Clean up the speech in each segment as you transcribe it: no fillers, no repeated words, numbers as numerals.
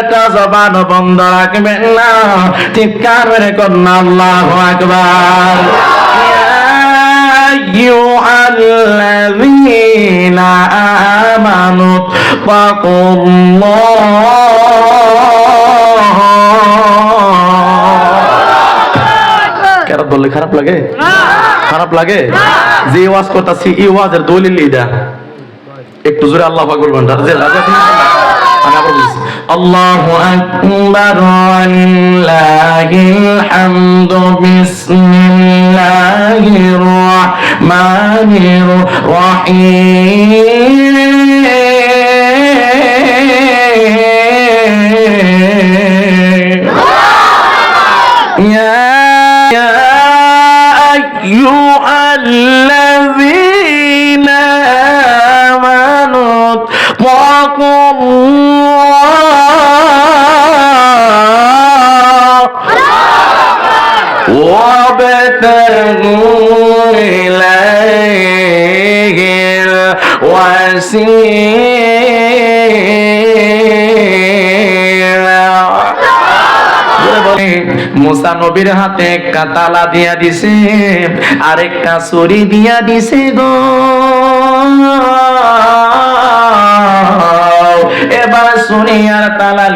একটা জবান বন্ধ রাখবেন না, চিৎকার করে কন্যা আল্লাহু আকবার। আইয়ুহাল্লাযীনা আমানু তাকুল্লাহ। কেন বললে খারাপ লাগে? খারাপ লাগে? যে ওয়াজ করতেছি এই ওয়াজের দলিল এইটা। একটু জোরে আল্লাহু আকবার বলুন। রাজি আছেন? আমি আবার বলছি, আল্লাহু আকবার ওয়ালিল্লাহিল হামদু বিসমিল্লাহির রাহমানির রহিম। আইয়ুহাল্লাযীনা আমানু তাকুল্লাহ ওয়াবতাগু ইলাইহিল ওয়াসিলা। মুসা নবীর হাতে একটা তালা দিয়া দিছে, আরেকটা ছুরি দিয়া দিছে গো। এবার ছুরি আর তালা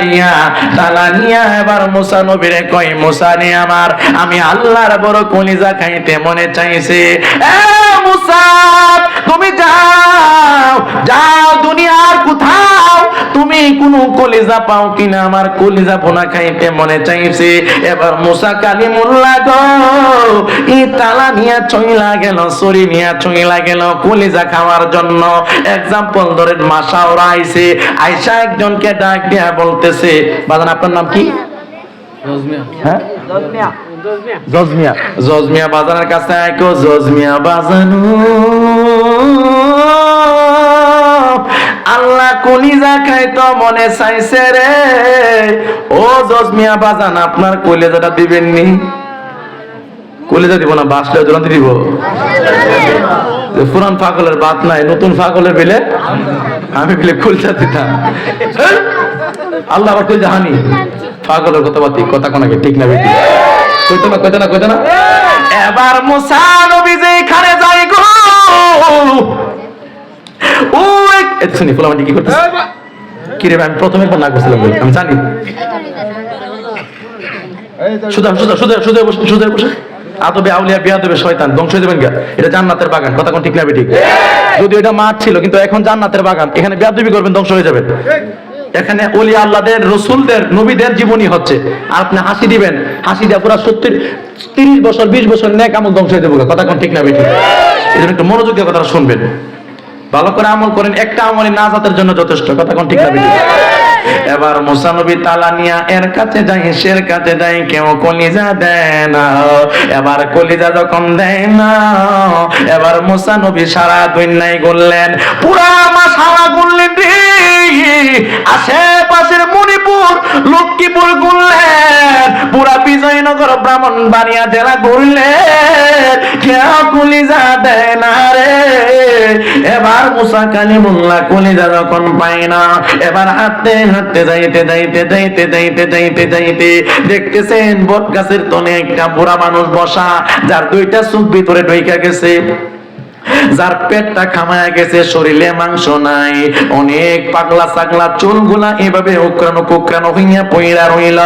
নিয়া এবার মুসা নবীরে কই, মুসা নে আমার, আমি আল্লাহর বড় কলিজা খাইতে মনে চাইছে। এ মুসা, তুমি যাও দুনিয়ার কোথাও তুমি কোন কলিজা পাও কিনা, আমার কলিজা ভুনা খাইতে মনে চাইছে। এবার মুসা কালিমুল্লাহ গো এই তালা নিয়ে চইলা গেল, ছুরি নিয়ে চইলা গেল কলিজা খাওয়ার জন্য। এক্সাম্পল ধরেন মাসা ওরা আইছে, আয়সা একজনকে ডাক দিয়া বলতেছে, বাজান আপনার নাম কি? হ্যাঁ জজমিয়া বাজানের কাছে আইকো, জজমিয়া বাজানো আল্লাহ কলিজা খাইতো মনে চাইছে রে। ও জজমিয়া বাজান, আপনার কলিজাটা দিবেন নি? কলিজা দিব না, বাসলে জোরান্তি দিব। পুরান পাগলের বাত নাই, নতুন পাগলের বেলে আমি বেলে কলিজা দিতাম। আল্লাহ আবার কলিজা হানি পাগলের কথা কোনাকে ঠিক না বেটি কইতো না। এবার মুসা নবী যেখানে যায় গো, ওই শুনি ফুলামাটি কি করতেছে কি রে? আমি প্রথমে না করছিলাম, আমি জানি। সুদে বসে আদবে আউলিয়া বিয়াদবে শয়তান ধ্বংস হয়ে যাবেন। এটা জান্নাতের বাগান, কথা কোন ঠিক না বেঠিক? যদি এটা মাঠ ছিল, কিন্তু এখন জান্নাতের বাগান, এখানে বিয়াদবি করবেন ধ্বংস হয়ে যাবেন। এখানে ওলি আল্লাহদের, রসুলদের, নবীদের জীবনী হচ্ছে, আর আপনি হাসি দিবেন, হাসি দেওয়া পুরো 30 বছর 20 বছর নেক আমল ধ্বংস হয়ে যাবে, কথা কোন ঠিক না বেঠিক? এই জন্য একটু মনোযোগ দিয়ে কথা শুনবেন, ভালো করে আমল করেন, একটা আমলে নাজাতের জন্য যথেষ্ট, কথা কোন ঠিক না বেঠিক? এবার মুসা নবী তালা নিয়া এর কাছে যাই, সের কাছে যাই, কেউ কলিজা দেয় না। এবার কলিজা যখন দেয় না, এবার মুসা নবী সারা দুনিয়ায় ঘুরলেন, পুরা মাস সারা ঘুরলেন রে। আশেপাশের মণিপুর, লক্ষ্মীপুর ঘুরলেন, পুরা বিজয়নগর, ব্রাহ্মণবাড়িয়া জেলা ঘুরলেন, কেউ কলিজা দেয় না রে। এবার মুসা কালিমুল্লাহ কলিজা যখন পায় না, এবার হাঁটতে যাইতে দেখতেছেন বট গাছের তলে একটা বুড়া মানুষ বসা, যার 2টা চোখ ভিতরে ঢুইকা গেছে, যার পেটটা খামায়া গেছে, শরীরে মাংস নাই, অনেক পাগলা ছাগলা চুলগুলা এভাবে কোকড়ানো হইয়া পইরা রইল।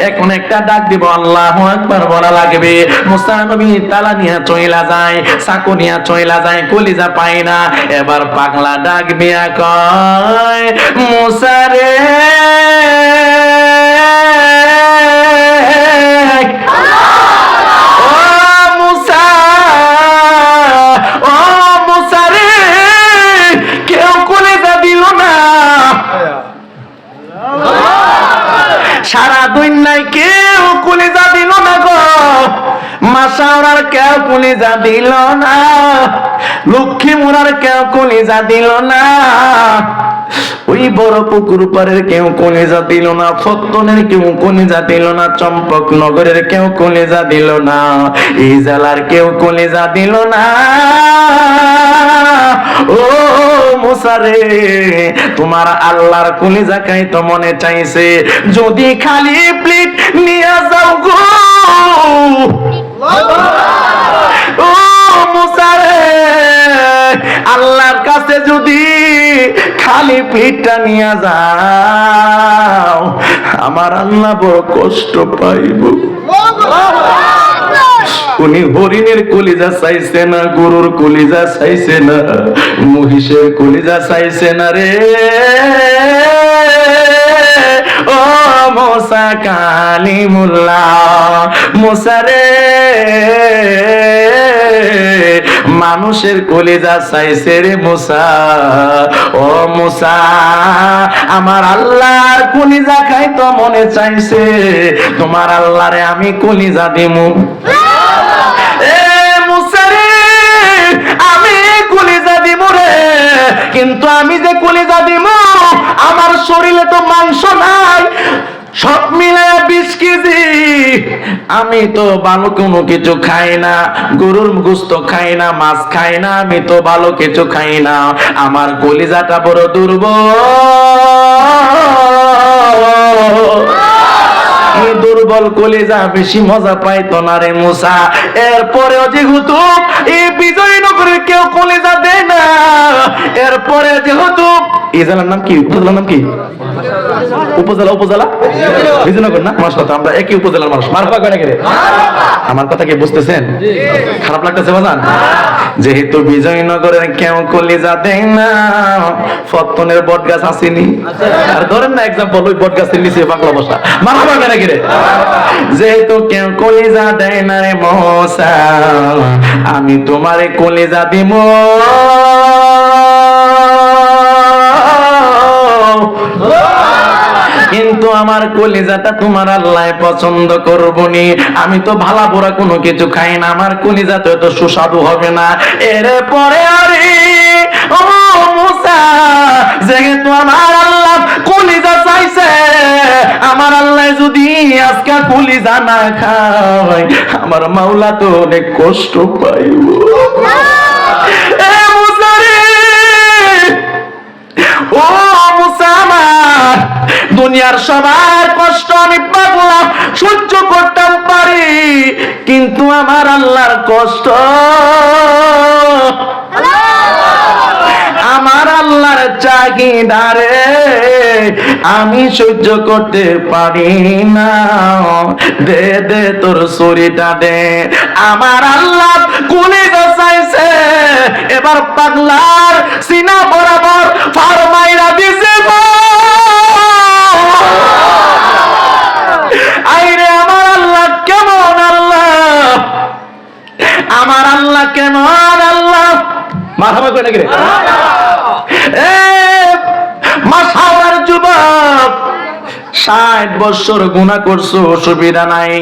এখন একটা ডাক দিব, আল্লাহু আকবার বলা লাগবে। মুসা নবী তালা নিয়া চইলা যায়, চাকু নিয়া চইলা যায়, কলিজা পায় না। এবার পাগলা ডাক দিয়া কয়, মুসা রে সারা দুনিয়ায় কেউ কলিজা দিল না গো, মাসাওরার কেউ কলিজা দিল না, লক্ষ্মীমুরার কেউ কলিজা দিল না, ওই বড় পুকুর পাড়ের কেউ কলিজা দিল না, ফত্তনের কেউ কলিজা দিল না, চম্পকনগরের কেউ কলিজা দিল না, এই জেলার কেউ কলিজা দিল না। ও মুসা রে, তোমার আল্লাহর কলিজা খাইতে মনে চাইছে, যদি খালি প্লেট নিয়ে যাও গো ও মুসা রে, আল্লাহর কাছে যদি খালি পেটটা নিয়ে যাও, আমার আল্লাহ বড় কষ্ট পাইব। উনি হরিণের কলিজা চাইছে না, গরুর কলিজা চাইছে না, মহিষের কলিজা চাইছে না রে ও মুসা কালিমুল্লাহ। মুসা রে, মানুষের কলিজা চাইছে রে মুসা। ও মুসা, আমার আল্লাহর কলিজা খাইতো মনে চাইছে, তোমার আল্লাহরে আমি কলিজা দিমু। এ মুসা রে, আমি কলিজা দিব রে, কিন্তু আমি যে কলিজা দিব, আমার শরীরে তো মাংস নাই, সব মিলায় 20 কেজি। আমি তো ভালো কোনো কিছু খাই না, গরুর গোশত খাই না, মাছ খাই না, আমি তো ভালো কিছু খাই না, আমার কলিজাটা বড় দুর্বল। দুর্বল কলিজা বেশি মজা পাইতো না রে মুসা। এরপরেও যেহেতু এই বিজয়নগরের কেউ কলিজা দেয় না, এরপরে যেহেতু এই জেলার নাম কি, উপজেলার নাম কি, উপজেলা বিজয়নগর না? মাশাআল্লাহ, আমরা একই উপজেলার মানুষ। মারহাবা করে গেলে আমার কথা কি বুঝতেছেন? খারাপ লাগতেছে বাজান? যেহেতু বিজয়নগরের কেউ কলিজা দেয় না, ফতনের বট গাছ আসেনি, আর ধরেন না এক্সাম্পল, ওই বট গাছের নিচে বাংলা ভাষা। মারহাবা করে গেলে যেহেতু কেউ কলিজা দেয় না রে মুসা, আমি তোমারে কলিজা দিব। কিন্তু আমার কলিজাটা তোমার আল্লাহ পছন্দ করবনি। আমি তো ভালা পোড়া কোনো কিছু খাই না, আমার কলিজা তো এত সুস্বাদু হবে না। এরপরে আরে ও মুসা, যেহেতু আমার আল্লাহ কলিজা চাইছে, আমার আল্লাহ যদি আজকে কলিজা না খায়, আমার মাওলা তো অনেক কষ্ট পাইব। এ মুসা রে, ও মুসা, আমার দুনিয়ার সবার কষ্ট আমি পাগলাম, সহ্য করতাম পারি, কিন্তু আমার আল্লাহর কষ্ট, আমার আল্লাহর চাহিদারে আমি সহ্য করতে পারি না। দে দে তোর শরীরটা দে। আমার আল্লাহ কলিজা চাইছে, এবার পাগলার সিনা বরাবর ফারমাইরা দিছে। আইরে আমার আল্লাহ কেমন আল্লাহ, আমার আল্লাহ কেমন আল্লাহ। মারহাবা করে গেলে এ মাশাআল্লাহ যুবক, 60 বছর গুনাহ করছো, অসুবিধা নাই।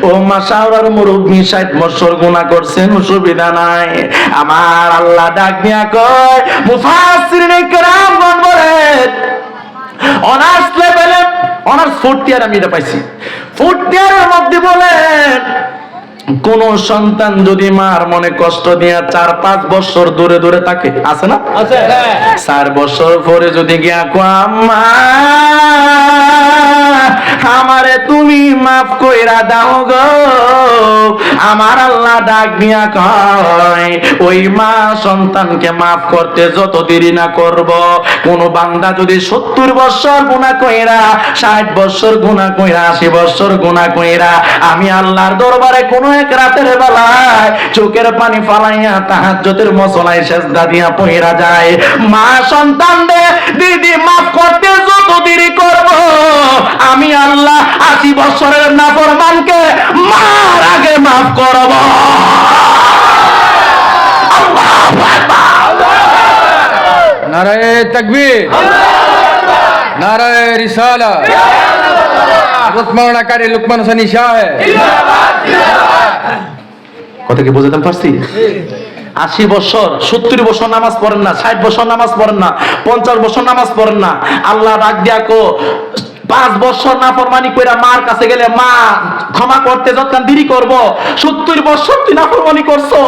ও মাশাআল্লাহর মুরব্বি 60 বছর গুনাহ করছেন, অসুবিধা নাই। আমার আল্লাহ ডাক দিয়া কয়, মুফাসসিরিনে কেরামগণ বলেন, অনার্স লেভেলে, অনার্স 4th ইয়ার আমি এটা পাইছি, 4th ইয়ারের মধ্যে বলেন, কোন সন্তান যদি মার মনে কষ্ট দিয়া 4-5 বছর দূরে দূরে থাকে, আছে না? আছে। 4 বছর পরে যদি গিয়া কো, আম্মা আমারে তুমি মাফ কইরা দাও গো, আমার আল্লাহ ডাক দিয়া কয়, ওই মা সন্তানকে মাফ করতে যত দেরি না করব, কোন বান্দা যদি 70 বছর গুনাহ কইরা, 60 বছর গুনাহ কইরা, 80 বছর গুনাহ কইরা আমি আল্লাহর দরবারে কোন এক রাতের বেলায় চোখের পানি ফালাইয়া তাহাজ্জুদের মসলায় সেজদা দিয়া পইরা যায়, মা সন্তানকে দিদি মাফ করতে যত দেরি করব, আমি আল্লাহ 80 বছরের নাফরমানকে মার আগে মাফ করব। আল্লাহু আকবার। নারায়ে তাকবীর, নারায়ে রিসালাত। রুকমানাকারী লুকমান হোসেন সাহেব, কথা কি বুঝাতে পারছি? 80 বছর 70 বছর নামাজ পড়েন না, 60 বছর নামাজ পড়েন না, 50 বছর নামাজ পড়েন না, আল্লাহ ডাক দিয়া কো 5 বছর নাফরমানি কইরা মার কাছে গেলে মা ক্ষমা করতে যতক্ষণ দেরি করব, 70 বছর তুই নাফরমানি করছো,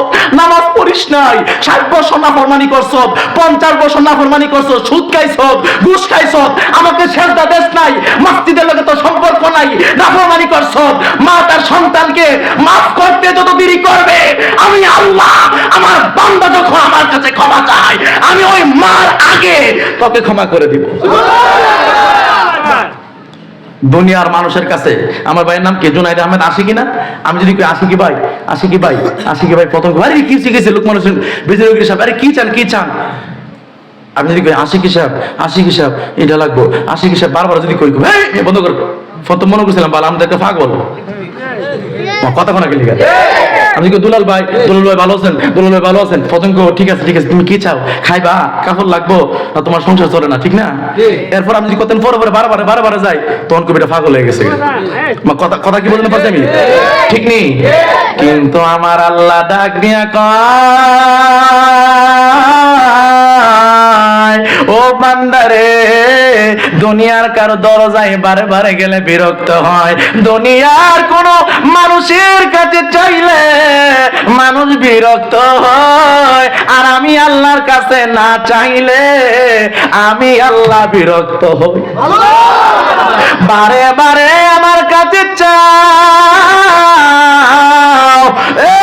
নামাজ পড়িস নাই, 60 বছর নাফরমানি করছো, 50 বছর নাফরমানি করছো, সুদ খাইছো, ঘুষ খাইছো, আমাকে সেজদা দেস নাই, মসজিদের লগে তো সম্পর্ক নাই, নাফরমানি করছো। মা তার সন্তানকে মাফ করতে যত দেরি করবে, আমি আল্লাহ আমার বান্দা যখন আমার কাছে ক্ষমা চায়, আমি ওই মার আগে তোকে ক্ষমা করে দিব। দুনিয়ার মানুষের কাছে আমার ভাইয়ের নাম কে, জুনাইদ আহমেদ আশিকি না? আমি যদি কই আশিকি ভাই, আশিকি ভাই, আশিকি ভাই, প্রথম আরে কি শিখেছে লোকমান হোসেন বেজরুল সাহেব, আরে কি চান কি চান? আমি যদি কই আশিকি সাহেব, আশিকি সাহেব এটা লাগবো, আশিকি সাহেব বারবার যদি কই এই বন্ধ কর, প্রথম মনে করছিলাম বাল আমাদেরকে পাগল কথা কোনা গেলি। আমি কি দুলাল ভাই, দুলাল ভাই ভালো আছেন, দুলাল ভাই ভালো আছেন, প্রথম কো ঠিক আছে ঠিক আছে, তুমি কি চাও, খাইবা, কাপড় লাগবো না, তোমার সংসার চলে না, ঠিক না? এরপর আমি যদি কতদিন পরে পরে বারবার যাই, তখন কবিটা পাগল হয়ে গেছে। কথা কথা কি বলতে পারছি আমি, ঠিক নেই? কিন্তু আমার আল্লাহ ডাক দিয়া কয়, ও বান্দারে, দুনিয়ার কারো দরজায় বারে বারে গেলে বিরক্ত হয়, দুনিয়ার কোন মানুষের কাছে চাইলে মানুষ বিরক্ত হয়, আর আমি আল্লাহর কাছে না চাইলে আমি আল্লাহ বিরক্ত হই। বারে বারে আমার কাছে চাও এ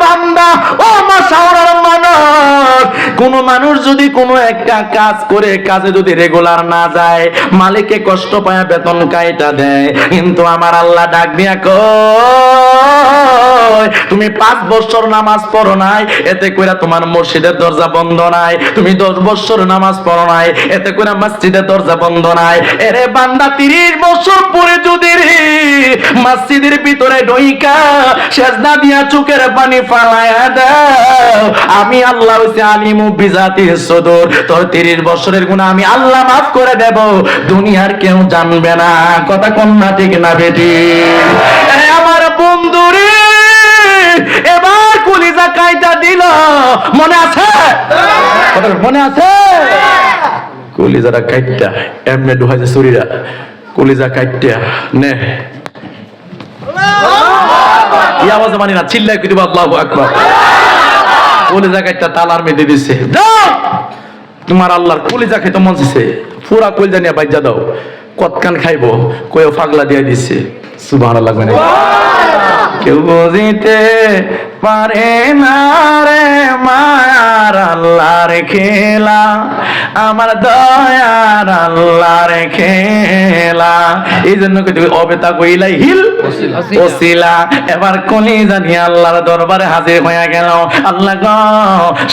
বান্দা, ও মাশাআল্লাহ মানুষ, কোন মানুষ যদি কোনো একটা কাজ করে, কাজে যদি রেগুলার না যায়, মালিককে কষ্ট পায়, বেতন কাইটা দেয়, কিন্তু আমার আল্লাহ ডাক দিয়া কয়, তুমি 5 বছর নামাজ পড়ো নাই, এতে কইরা তোমার মসজিদের দরজা বন্ধ নাই, তুমি 10 বছর নামাজ পড়ো নাই, এতে কইরা মসজিদের দরজা বন্ধ নাই। এরে বান্দা, 30 বছর পরে যদি মসজিদের ভিতরে ঢুইকা সেজদা দিয়া চোখের পানি ফালায়া দাও, আমি আল্লাহ হইছে আলিমু বিজাতিস সুদূর, তোর 30 বছরের গুনাহ আমি আল্লাহ মাফ করে দেব, দুনিয়ার কেউ জানবে না। কথা কোন না ঠিক না বেটি? আমার বন্ধুরে এবার কলিজা কাইটা দিল, মনে আছে? মনে আছে? কলিজাটা কাইটা এমনে ঢুকাইছে শরীরা, কলিজা কাইটা নে এই আওয়াজ মানি না, চিল্লায় কি দিব আল্লাহু আকবার। কলিজা কাইটা তালার মেদে দিছে, দাও তোমার আল্লাহর কলিজা খেতে মন চাইছে, পুরা কলিজা নিয়ে বাইজা দাও, কতকান খাইবো কয়ও পাগলা দিয়ে দিছে। সুবহানাল্লাহ। মানে কেউ বুঝিতে পারে না রে মায়ার আল্লাহর খেলা, আমার দয়ার আল্লাহর খেলা, এই জন্য অবেতা কইলাই হিল ওসিলা। এবার কলিজা নিয়ে আল্লাহর দরবারে হাজির হয়ে গেল। আল্লাহ গো,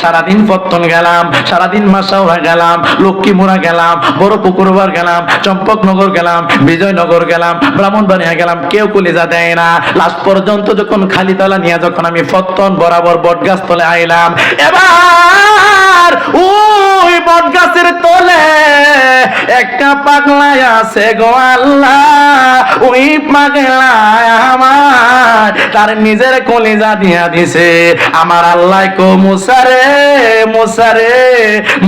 সারাদিন পত্তন গেলাম, সারাদিন মাসাউরা গেলাম, লক্ষ্মীমুড়া গেলাম, বড় পুকুরবার গেলাম, চম্পকনগর গেলাম, বিজয়নগর গেলাম, ব্রাহ্মণবাড়িয়া গেলাম, কেউ কলিজা দেয় না। লাস্ট পর্যন্ত যখন খালি তালা নিয়ে যখন আমি পত্তন বরাবর বটগাছ তলে আইলাম, এবার ওই বটগাছের তলে একটা পাগলা আছে গো আল্লাহ, ওই পাগলা আমার তার নিজের কলিজা দিয়া দিছে। আমার আল্লাহ কো মুসারে মুসারে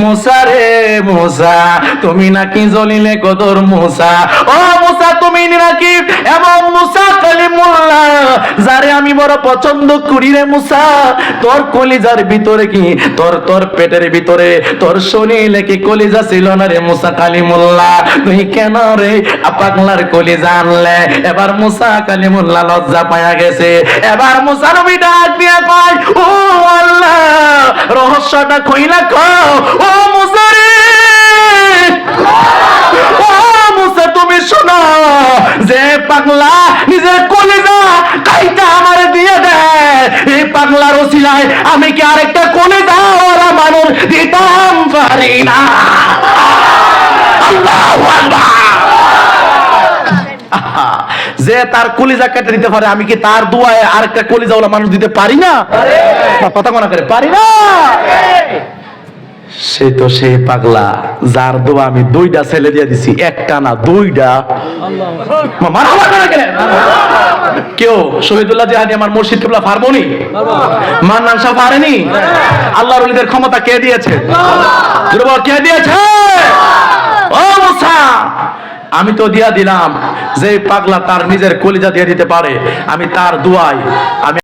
মুসারে মুসা, তুমি নাকি জলিলে কদর মুসা, ও মুসা তুমি নাকি এমন মুসা কালিমুল্লাহ যারে আমি বড় পছন্দ করি রে মুসা, তোর কলিজার ভিতরে কি তোর পেটের ভিতরে তোর শরীরে কি কলিজা ছিল না রে মুসা কালিমুল্লাহ, তুই কেন রে পাগলার কলিজা আনলে? এবার মুসা কালিমুল্লাহ লজ্জা পায়া গেছে। এবার মুসা নবী ডাক দিয়া কয়, ও আল্লাহ রহস্যটা কইলা কও, ও মুসা রে, ও মুসা তুমি শোনো, যে পাগলা নিজের কলিজা কাইটা আমারে দিয়ে দেয়, এই পাগলার ওসিলায় আমি কি আরেকটা কলিজা ওরা মানুষ দিতাম পারি না? আল্লাহু আকবার। যে তার কলিজা কেটে দিতে পারে, আমি কি তার দুয়ায় আরেকটা কলিজা ওলা মানুষ দিতে পারি না? কথা মনে করে পারি না? সে তো সেই পাগলা যার দোয়া আমি 2টা ছেলে দিয়ে দিছি, একটা না 2টা। কেউ শহীদুল্লাহ জিহাদি আমার মুর্শিদ কিবলা পারবনি? মান্নান শাহ পারেনি? আল্লাহর ওলিদের ক্ষমতা কে দিয়েছে? কে দিয়েছে? ও মুসা, আমি তো দিয়া দিলাম, যে পাগলা তার নিজের কলিজা দিয়ে দিতে পারে, আমি তার দুয়াই আমি